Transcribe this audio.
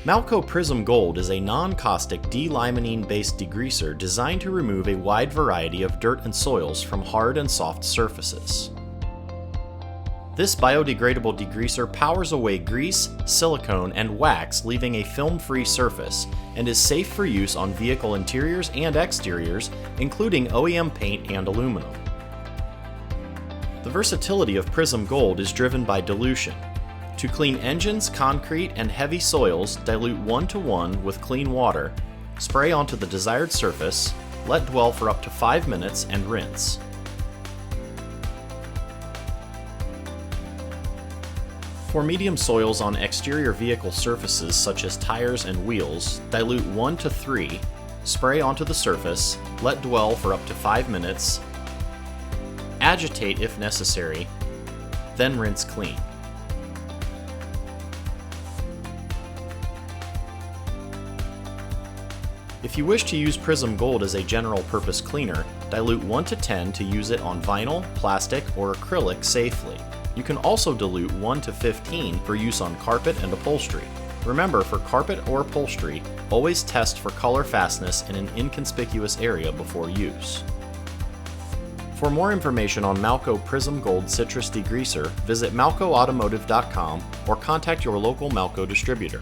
Malco Prizm Gold is a non-caustic d-limonene-based degreaser designed to remove a wide variety of dirt and soils from hard and soft surfaces. This biodegradable degreaser powers away grease, silicone, and wax, leaving a film-free surface, and is safe for use on vehicle interiors and exteriors, including OEM paint and aluminum. The versatility of Prizm Gold is driven by dilution. To clean engines, concrete, and heavy soils, dilute 1:1 with clean water, spray onto the desired surface, let dwell for up to 5 minutes, and rinse. For medium soils on exterior vehicle surfaces such as tires and wheels, dilute 1:3, spray onto the surface, let dwell for up to 5 minutes, agitate if necessary, then rinse clean. If you wish to use Prizm Gold as a general purpose cleaner, dilute 1:10 to use it on vinyl, plastic, or acrylic safely. You can also dilute 1:15 for use on carpet and upholstery. Remember, for carpet or upholstery, always test for color fastness in an inconspicuous area before use. For more information on Malco Prizm Gold Citrus Degreaser, visit malcoautomotive.com or contact your local Malco distributor.